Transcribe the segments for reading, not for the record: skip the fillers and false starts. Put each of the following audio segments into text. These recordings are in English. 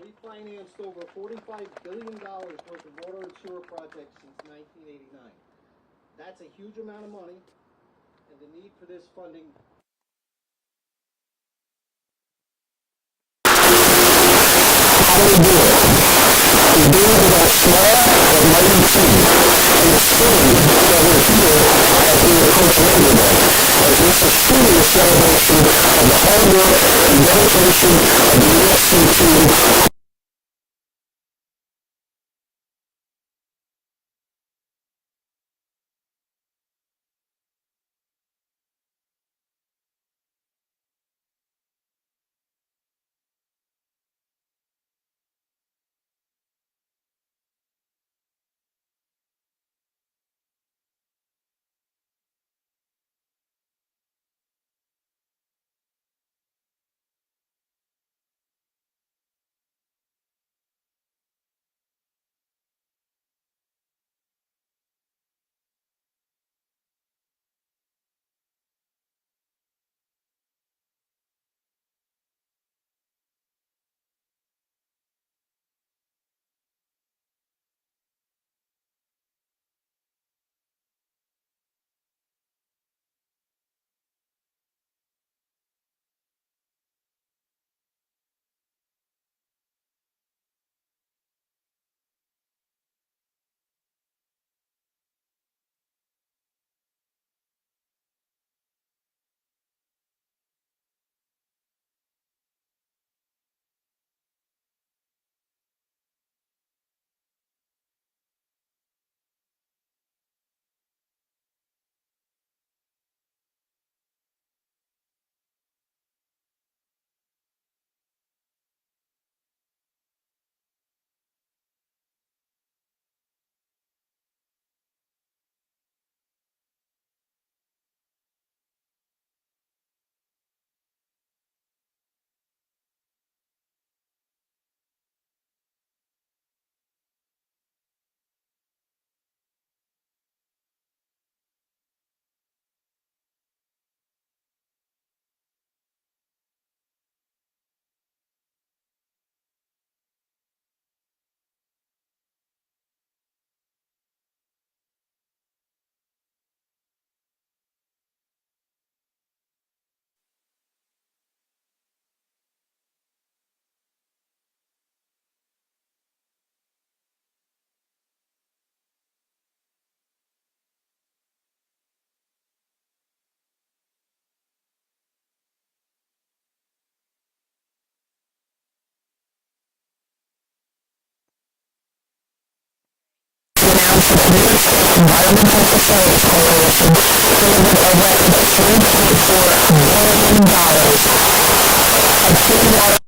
We financed over $45 billion worth of water and sewer projects since 1989. That's a huge amount of money, and the need for this funding. How do we do it? We do it with our small but mighty team, and it's thrilling that we're here as we approach Labor Day, as this is truly a celebration of the hard work and dedication of the ESC team. Environmental Facilities Corporation delivered a record $3.4 billion of clean water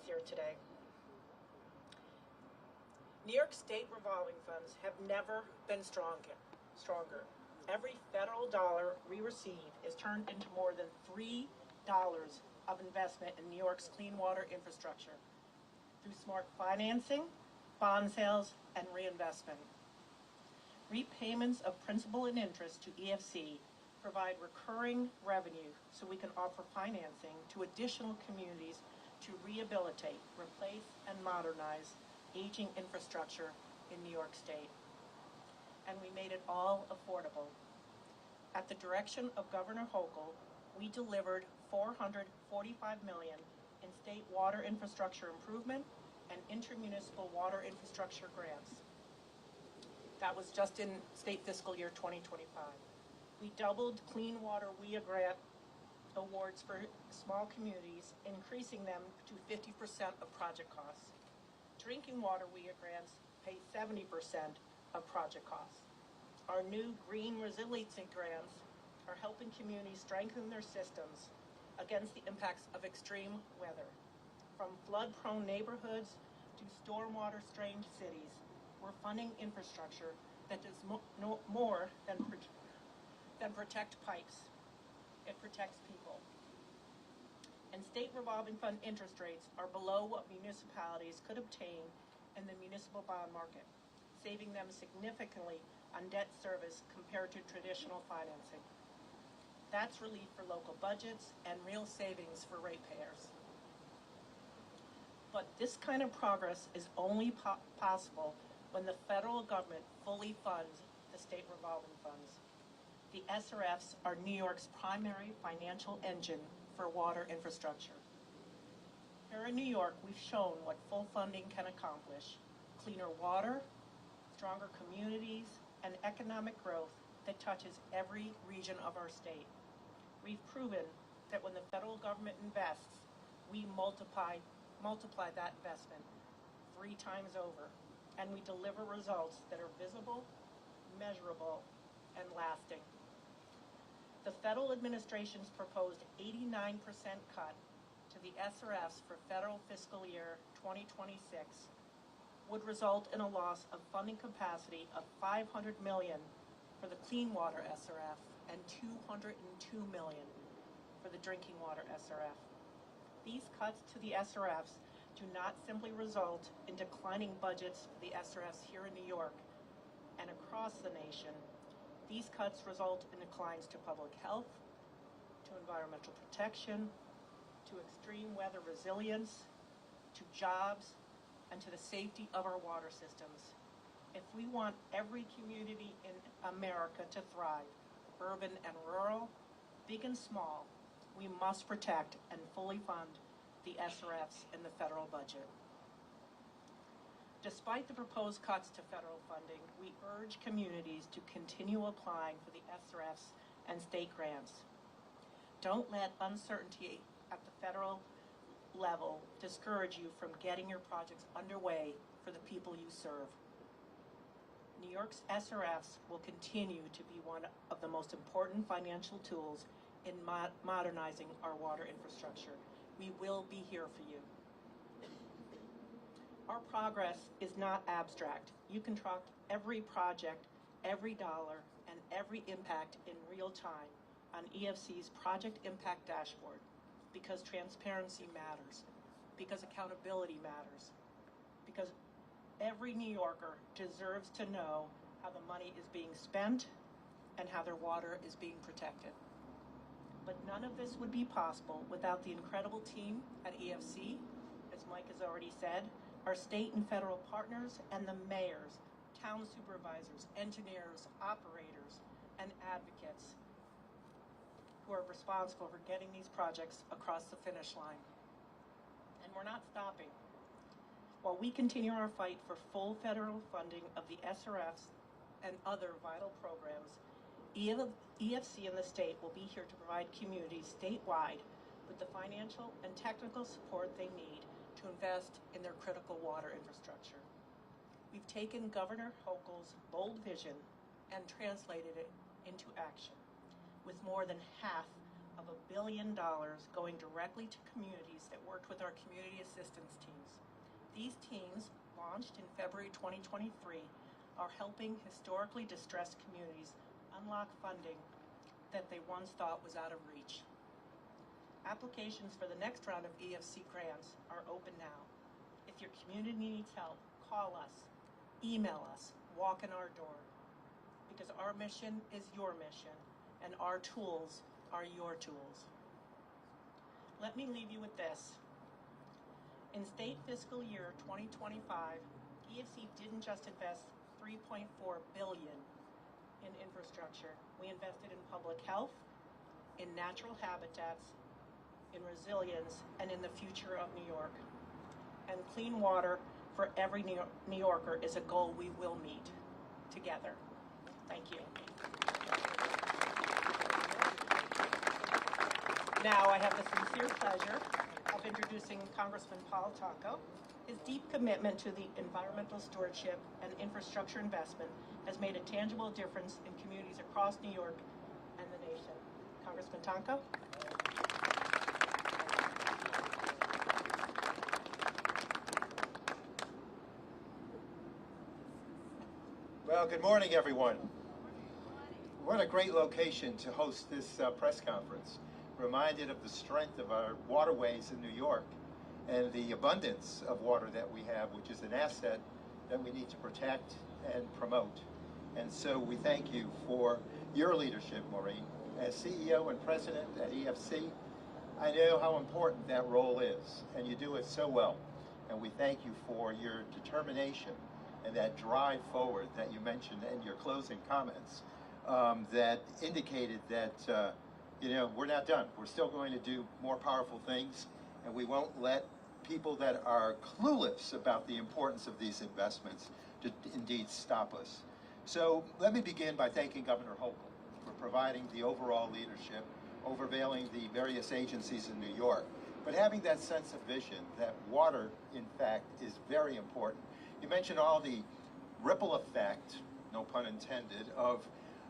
here today. New York State revolving funds have never been stronger. Every federal dollar we receive is turned into more than $3 of investment in New York's clean water infrastructure through smart financing, bond sales, and reinvestment. Repayments of principal and interest to EFC provide recurring revenue so we can offer financing to additional communities to rehabilitate, replace, and modernize aging infrastructure in New York State. And we made it all affordable. At the direction of Governor Hochul, we delivered $445 million in state water infrastructure improvement and intermunicipal water infrastructure grants. That was just in state fiscal year 2025. We doubled Clean Water WIA grant awards for small communities, increasing them to 50% of project costs. Drinking water WIA grants pay 70% of project costs. Our new green resiliency grants are helping communities strengthen their systems against the impacts of extreme weather. From flood-prone neighborhoods to stormwater-strained cities, we're funding infrastructure that does more than protect pipes. It protects people. And state revolving fund interest rates are below what municipalities could obtain in the municipal bond market, saving them significantly on debt service compared to traditional financing. That's relief for local budgets and real savings for ratepayers. But this kind of progress is only possible when the federal government fully funds the state revolving funds. The SRFs are New York's primary financial engine for water infrastructure. Here in New York, we've shown what full funding can accomplish: cleaner water, stronger communities, and economic growth that touches every region of our state. We've proven that when the federal government invests, we multiply that investment 3 times over, and we deliver results that are visible, measurable, and lasting. The federal administration's proposed 89% cut to the SRFs for federal fiscal year 2026 would result in a loss of funding capacity of $500 million for the Clean Water SRF and $202 million for the Drinking Water SRF. These cuts to the SRFs do not simply result in declining budgets for the SRFs here in New York and across the nation. These cuts result in declines to public health, to environmental protection, to extreme weather resilience, to jobs, and to the safety of our water systems. If we want every community in America to thrive, urban and rural, big and small, we must protect and fully fund the SRFs in the federal budget. Despite the proposed cuts to federal funding, we urge communities to continue applying for the SRFs and state grants. Don't let uncertainty at the federal level discourage you from getting your projects underway for the people you serve. New York's SRFs will continue to be one of the most important financial tools in modernizing our water infrastructure. We will be here for you. Our progress is not abstract. You can track every project, every dollar, and every impact in real time on EFC's Project Impact Dashboard, because transparency matters, because accountability matters, because every New Yorker deserves to know how the money is being spent and how their water is being protected. But none of this would be possible without the incredible team at EFC, as Mike has already said, our state and federal partners, and the mayors, town supervisors, engineers, operators, and advocates who are responsible for getting these projects across the finish line. And we're not stopping. While we continue our fight for full federal funding of the SRFs and other vital programs, EFC and the state will be here to provide communities statewide with the financial and technical support they need to invest in their critical water infrastructure. We've taken Governor Hochul's bold vision and translated it into action, with more than half of $1 billion going directly to communities that worked with our community assistance teams. These teams, launched in February 2023, are helping historically distressed communities unlock funding that they once thought was out of reach. Applications for the next round of EFC grants are open now. If your community needs help, call us, email us, walk in our door. Because our mission is your mission, and our tools are your tools. Let me leave you with this. In state fiscal year 2025, EFC didn't just invest $3.4 billion in infrastructure. We invested in public health, in natural habitats, in resilience, and in the future of New York. And clean water for every New Yorker is a goal we will meet together. Thank you. Now I have the sincere pleasure of introducing Congressman Paul Tonko. His deep commitment to the environmental stewardship and infrastructure investment has made a tangible difference in communities across New York and the nation. Congressman Tonko. Well, good morning, everyone. What a great location to host this press conference. Reminded of the strength of our waterways in New York and the abundance of water that we have, which is an asset that we need to protect and promote. And so we thank you for your leadership, Maureen. As CEO and President at EFC, I know how important that role is, and you do it so well. And we thank you for your determination and that drive forward that you mentioned in your closing comments that indicated that we're not done. We're still going to do more powerful things, and we won't let people that are clueless about the importance of these investments to indeed stop us. So let me begin by thanking Governor Hochul for providing the overall leadership, overveiling the various agencies in New York, but having that sense of vision that water, in fact, is very important. You mentioned all the ripple effect, no pun intended, of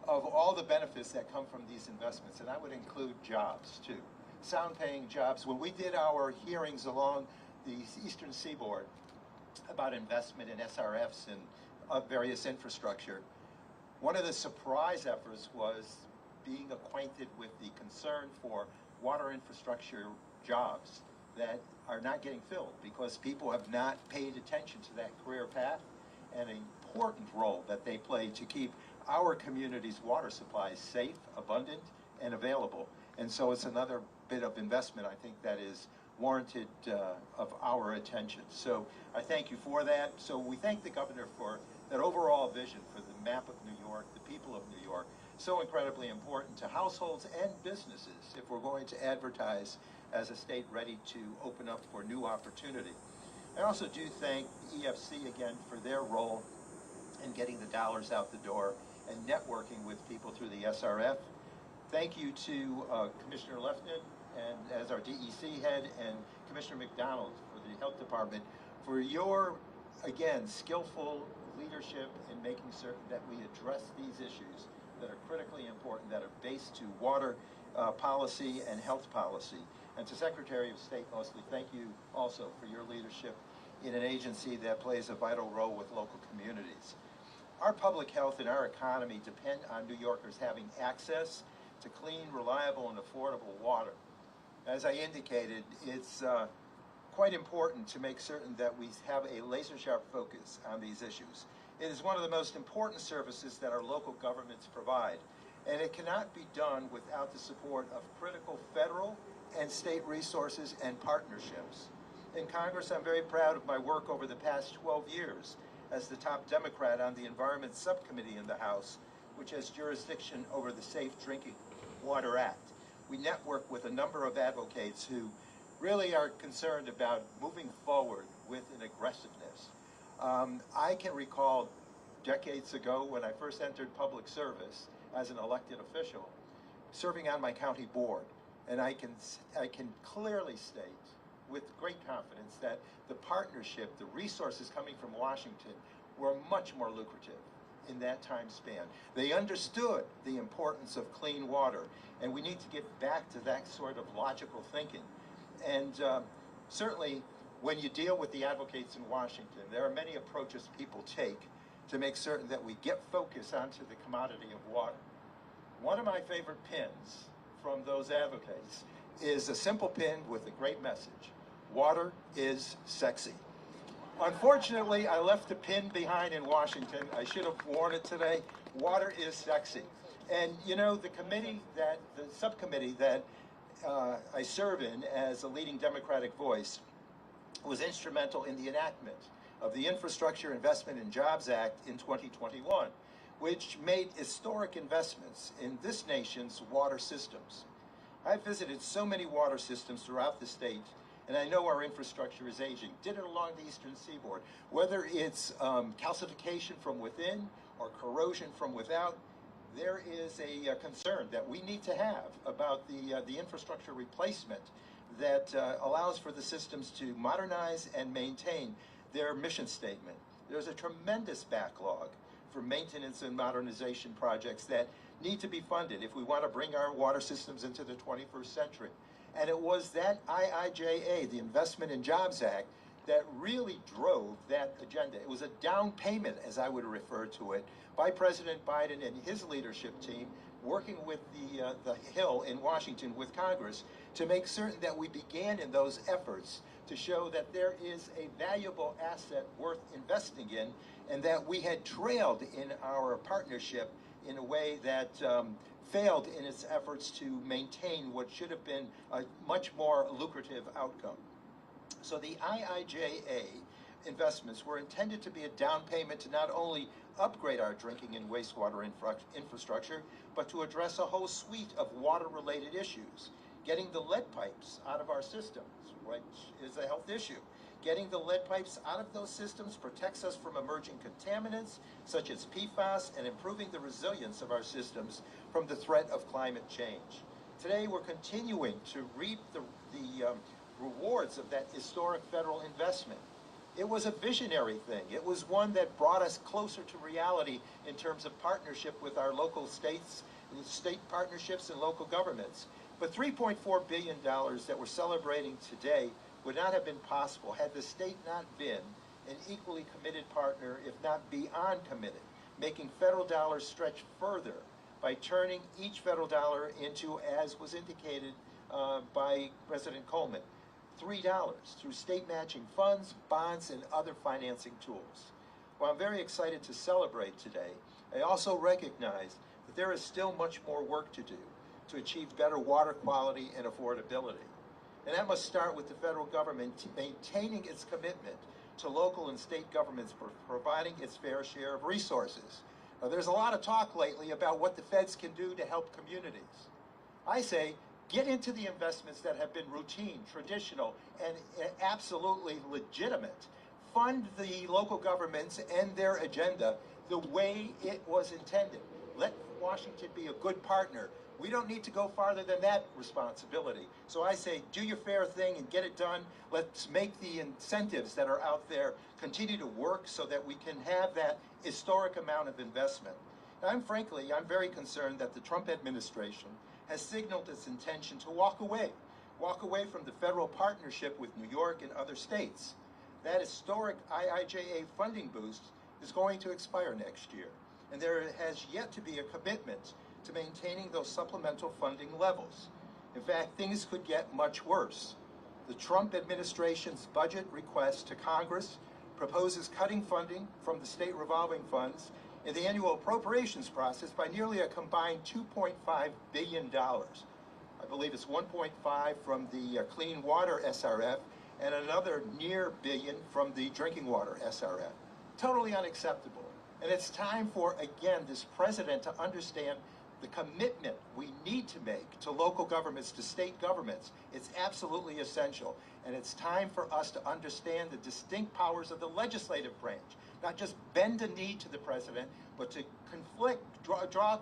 all the benefits that come from these investments, and I would include jobs too. Sound-paying jobs. When we did our hearings along the Eastern Seaboard about investment in SRFs and various infrastructure, one of the surprise efforts was being acquainted with the concern for water infrastructure jobs that are not getting filled because people have not paid attention to that career path and an important role that they play to keep our community's water supplies safe, abundant, and available. And so it's another bit of investment, I think, that is warranted of our attention. So I thank you for that. So we thank the governor for that overall vision for the map of New York, the people of New York, so incredibly important to households and businesses if we're going to advertise as a state ready to open up for new opportunity. I also do thank EFC again for their role in getting the dollars out the door and networking with people through the SRF. Thank you to Commissioner Lefton and as our DEC head and Commissioner McDonald for the Health Department for your, again, skillful leadership in making certain that we address these issues that are critically important, that are based to water policy and health policy. And to Secretary of State Mosley, thank you also for your leadership in an agency that plays a vital role with local communities. Our public health and our economy depend on New Yorkers having access to clean, reliable, and affordable water. As I indicated, it's quite important to make certain that we have a laser-sharp focus on these issues. It is one of the most important services that our local governments provide, and it cannot be done without the support of critical federal and state resources and partnerships. In Congress, I'm very proud of my work over the past 12 years as the top Democrat on the Environment Subcommittee in the House, which has jurisdiction over the Safe Drinking Water Act. We network with a number of advocates who really are concerned about moving forward with an aggressiveness. I can recall decades ago when I first entered public service as an elected official, serving on my county board, and I can clearly state with great confidence that the partnership, the resources coming from Washington were much more lucrative in that time span. They understood the importance of clean water, and we need to get back to that sort of logical thinking. And certainly, when you deal with the advocates in Washington, there are many approaches people take to make certain that we get focus onto the commodity of water. One of my favorite pins from those advocates is a simple pin with a great message. Water is sexy. Unfortunately, I left the pin behind in Washington. I should have worn it today. Water is sexy. And you know, the subcommittee that I serve in as a leading Democratic voice was instrumental in the enactment of the Infrastructure Investment and Jobs Act in 2021, which made historic investments in this nation's water systems. I've visited so many water systems throughout the state, and I know our infrastructure is aging. Did it along the eastern seaboard. Whether it's calcification from within or corrosion from without, there is a concern that we need to have about the infrastructure replacement that allows for the systems to modernize and maintain their mission statement. There's a tremendous backlog for maintenance and modernization projects that need to be funded if we want to bring our water systems into the 21st century. And it was that IIJA, the Investment in Jobs Act, that really drove that agenda. It was a down payment, as I would refer to it, by President Biden and his leadership team, working with the Hill in Washington with Congress to make certain that we began in those efforts to show that there is a valuable asset worth investing in, and that we had trailed in our partnership in a way that failed in its efforts to maintain what should have been a much more lucrative outcome. So the IIJA investments were intended to be a down payment to not only upgrade our drinking and wastewater infrastructure, but to address a whole suite of water-related issues. Getting the lead pipes out of our systems, which is a health issue. Getting the lead pipes out of those systems protects us from emerging contaminants, such as PFAS, and improving the resilience of our systems from the threat of climate change. Today, we're continuing to reap the rewards of that historic federal investment. It was a visionary thing. It was one that brought us closer to reality in terms of partnership with our local states, state partnerships and local governments. But $3.4 billion that we're celebrating today would not have been possible had the state not been an equally committed partner, if not beyond committed, making federal dollars stretch further by turning each federal dollar into, as was indicated by President Coleman, $3 through state matching funds, bonds, and other financing tools. While I'm very excited to celebrate today, I also recognize that there is still much more work to do to achieve better water quality and affordability. And that must start with the federal government maintaining its commitment to local and state governments for providing its fair share of resources. Now, there's a lot of talk lately about what the feds can do to help communities. I say, get into the investments that have been routine, traditional, and absolutely legitimate. Fund the local governments and their agenda the way it was intended. Let Washington be a good partner. We don't need to go farther than that responsibility. So I say, do your fair thing and get it done. Let's make the incentives that are out there continue to work so that we can have that historic amount of investment. I'm very concerned that the Trump administration has signaled its intention to walk away from the federal partnership with New York and other states. That historic IIJA funding boost is going to expire next year, and there has yet to be a commitment to maintaining those supplemental funding levels. In fact, things could get much worse. The Trump administration's budget request to Congress proposes cutting funding from the state revolving funds in the annual appropriations process by nearly a combined $2.5 billion. I believe it's 1.5 from the Clean Water SRF and another near billion from the Drinking Water SRF. Totally unacceptable. And it's time for, again, this president to understand the commitment we need to make to local governments, to state governments. It's absolutely essential. And it's time for us to understand the distinct powers of the legislative branch, not just bend a knee to the president, but to draw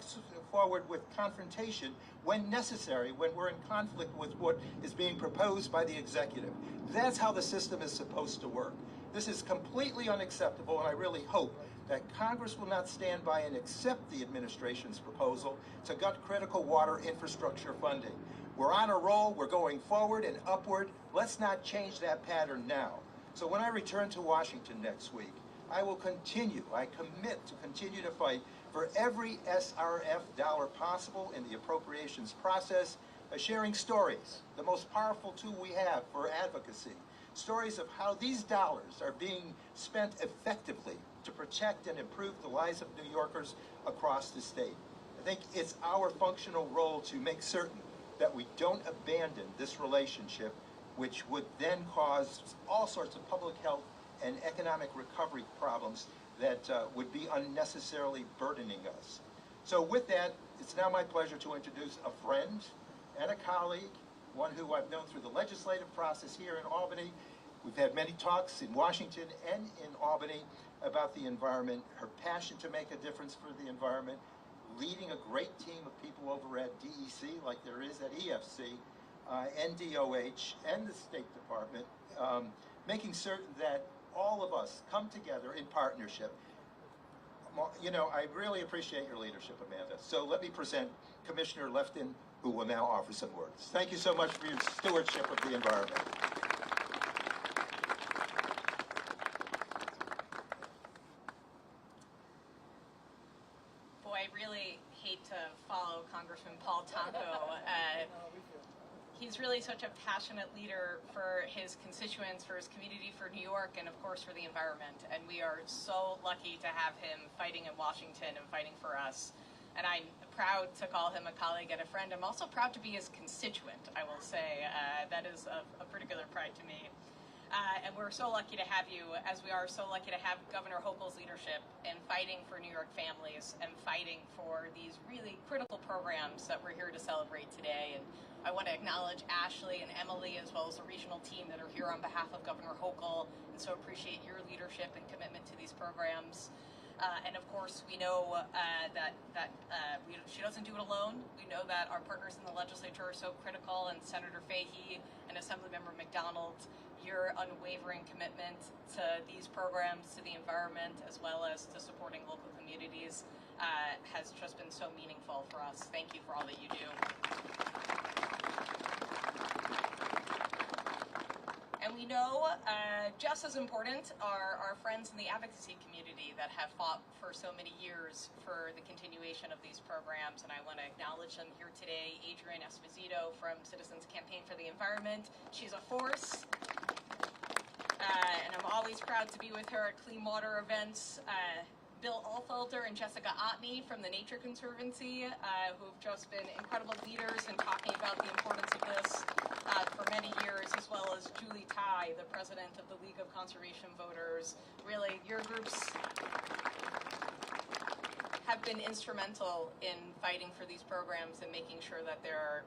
forward with confrontation when necessary, when we're in conflict with what is being proposed by the executive. That's how the system is supposed to work. This is completely unacceptable, and I really hope that Congress will not stand by and accept the administration's proposal to gut critical water infrastructure funding. We're on a roll, we're going forward and upward. Let's not change that pattern now. So when I return to Washington next week, I commit to continue to fight for every SRF dollar possible in the appropriations process, sharing stories, the most powerful tool we have for advocacy, stories of how these dollars are being spent effectively to protect and improve the lives of New Yorkers across the state. I think it's our functional role to make certain that we don't abandon this relationship, which would then cause all sorts of public health and economic recovery problems that would be unnecessarily burdening us. So with that, it's now my pleasure to introduce a friend and a colleague, one who I've known through the legislative process here in Albany. We've had many talks in Washington and in Albany about the environment, her passion to make a difference for the environment, leading a great team of people over at DEC like there is at EFC, NDOH, and the State Department, making certain that all of us come together in partnership. You know, I really appreciate your leadership, Amanda. So let me present Commissioner Lefton, who will now offer some words. Thank you so much for your stewardship of the environment. Boy, I really hate to follow Congressman Paul Tonko. He's really such a passionate leader for his constituents, for his community, for New York, and of course for the environment. And we are so lucky to have him fighting in Washington and fighting for us. And I'm proud to call him a colleague and a friend. I'm also proud to be his constituent, I will say. That is a particular pride to me. And we're so lucky to have you, as we are so lucky to have Governor Hochul's leadership in fighting for New York families and fighting for these really critical programs that we're here to celebrate today. And I want to acknowledge Ashley and Emily, as well as the regional team that are here on behalf of Governor Hochul, and so appreciate your leadership and commitment to these programs. And of course, we know she doesn't do it alone. We know that our partners in the legislature are so critical, and Senator Fahey and Assemblymember McDonald, your unwavering commitment to these programs, to the environment, as well as to supporting local communities, has just been so meaningful for us. Thank you for all that you do. And we know just as important are our friends in the advocacy community that have fought for so many years for the continuation of these programs. And I want to acknowledge them here today. Adrienne Esposito from Citizens Campaign for the Environment. She's a force. And I'm always proud to be with her at clean water events. Bill Alfelter and Jessica Otney from the Nature Conservancy, who've just been incredible leaders in talking about the importance of this for many years, as well as Julie Tai, the president of the League of Conservation Voters. Really, your groups have been instrumental in fighting for these programs and making sure that they're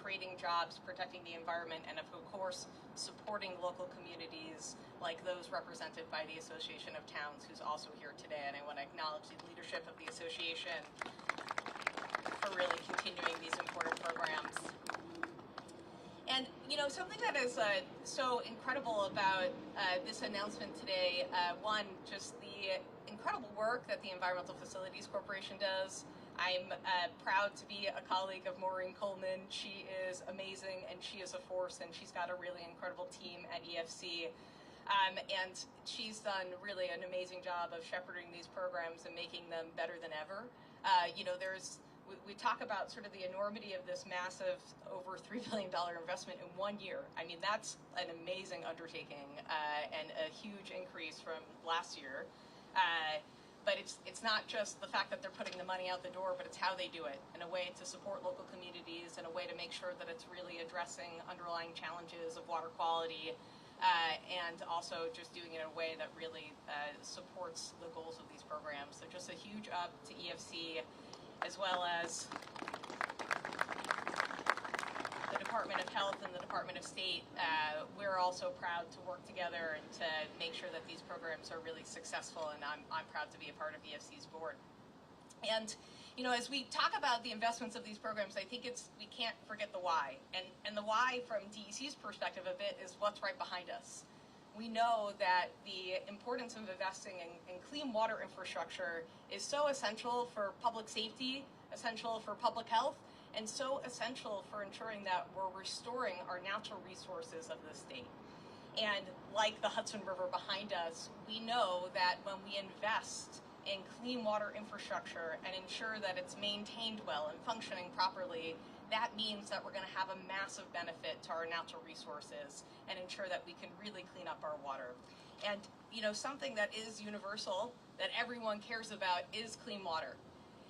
creating jobs, protecting the environment, and of course, supporting local communities like those represented by the Association of Towns, who's also here today. And I want to acknowledge the leadership of the association for really continuing these important programs. And, you know, something that is so incredible about this announcement today, one, just the incredible work that the Environmental Facilities Corporation does. I'm proud to be a colleague of Maureen Coleman. She is amazing, and she is a force, and she's got a really incredible team at EFC. And she's done really an amazing job of shepherding these programs and making them better than ever. You know, we talk about sort of the enormity of this massive, over $3 billion investment in 1 year. I mean, that's an amazing undertaking and a huge increase from last year. But it's not just the fact that they're putting the money out the door, but it's how they do it, in a way to support local communities, in a way to make sure that it's really addressing underlying challenges of water quality, and also just doing it in a way that really supports the goals of these programs. So just a huge up to EFC, as well as the Department of Health and the Department of State. We're also proud to work together and to make sure that these programs are really successful, and I'm proud to be a part of EFC's board. And you know, as we talk about the investments of these programs, I think we can't forget the why. And the why from DEC's perspective of it is what's right behind us. we know that the importance of investing in clean water infrastructure is so essential for public safety, essential for public health, and so essential for ensuring that we're restoring our natural resources of the state. And like the Hudson River behind us, we know that when we invest in clean water infrastructure and ensure that it's maintained well and functioning properly, that means that we're going to have a massive benefit to our natural resources and ensure that we can really clean up our water. And, you know, something that is universal, that everyone cares about, is clean water.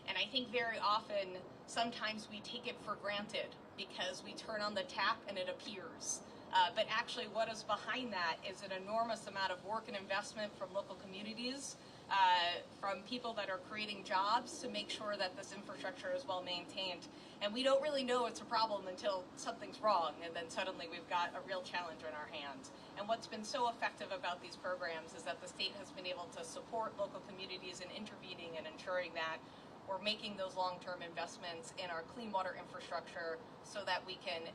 And I think very often, sometimes we take it for granted because we turn on the tap and it appears. But actually what is behind that is an enormous amount of work and investment from local communities, from people that are creating jobs to make sure that this infrastructure is well maintained. And we don't really know it's a problem until something's wrong, and then suddenly we've got a real challenge in our hands. And what's been so effective about these programs is that the state has been able to support local communities in intervening and ensuring that we're making those long-term investments in our clean water infrastructure so that we can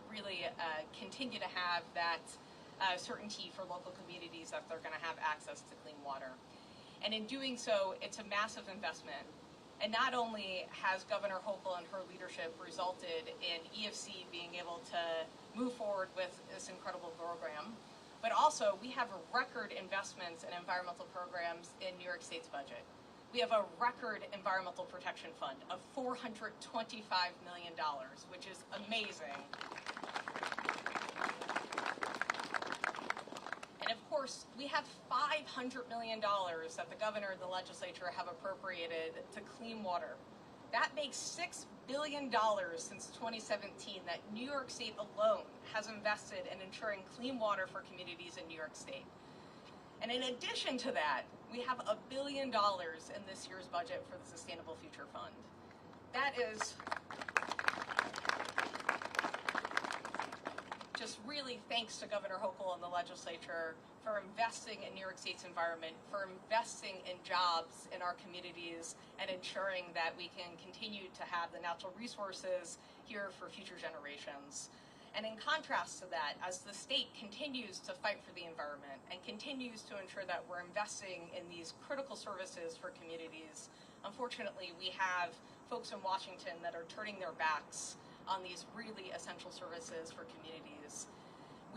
really continue to have that certainty for local communities that they're going to have access to clean water. And in doing so, it's a massive investment. And not only has Governor Hochul and her leadership resulted in EFC being able to move forward with this incredible program, but also we have record investments in environmental programs in New York State's budget. We have a record environmental protection fund of $425 million, which is amazing. And of course, we have $500 million that the governor and the legislature have appropriated to clean water. That makes $6 billion since 2017 that New York State alone has invested in ensuring clean water for communities in New York State. And in addition to that, we have $1 billion in this year's budget for the Sustainable Future Fund. That is just really thanks to Governor Hochul and the legislature for investing in New York State's environment, for investing in jobs in our communities, and ensuring that we can continue to have the natural resources here for future generations. And in contrast to that, as the state continues to fight for the environment and continues to ensure that we're investing in these critical services for communities, unfortunately, we have folks in Washington that are turning their backs on these really essential services for communities.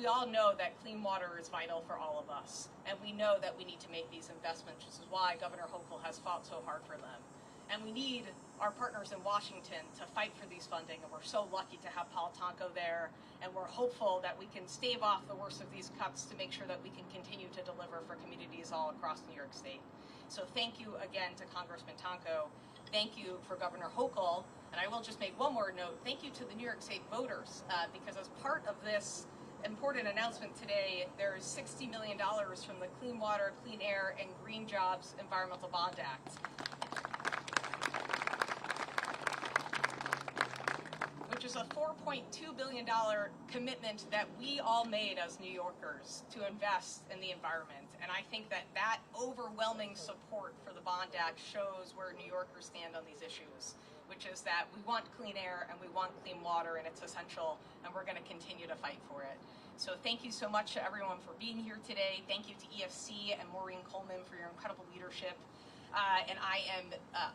We all know that clean water is vital for all of us, and we know that we need to make these investments, which is why Governor Hochul has fought so hard for them. And we need our partners in Washington to fight for these funding, and we're so lucky to have Paul Tonko there, and we're hopeful that we can stave off the worst of these cuts to make sure that we can continue to deliver for communities all across New York State. So thank you again to Congressman Tonko. Thank you for Governor Hochul, and I will just make one more note. Thank you to the New York State voters, because as part of this important announcement today, there is $60 million from the Clean Water, Clean Air, and Green Jobs Environmental Bond Act, which is a $4.2 billion commitment that we all made as New Yorkers to invest in the environment. And I think that that overwhelming support for the Bond Act shows where New Yorkers stand on these issues, which is that we want clean air and we want clean water, and it's essential, and we're going to continue to fight for it. So thank you so much to everyone for being here today. Thank you to EFC and Maureen Coleman for your incredible leadership. And I am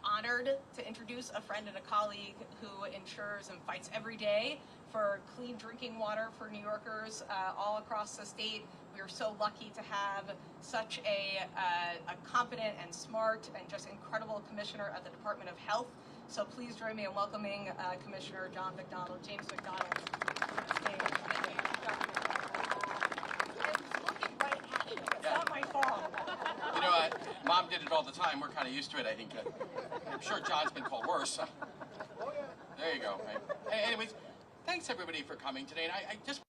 honored to introduce a friend and a colleague who ensures and fights every day for clean drinking water for New Yorkers all across the state. We are so lucky to have such a competent and smart and just incredible commissioner at the Department of Health. So please join me in welcoming Commissioner James McDonald to the stage. I'm looking right at you. It's not my fault. You know, Mom did it all the time. We're kind of used to it, I think. I'm sure John's been called worse. There you go. Hey, anyways, thanks everybody for coming today. And I just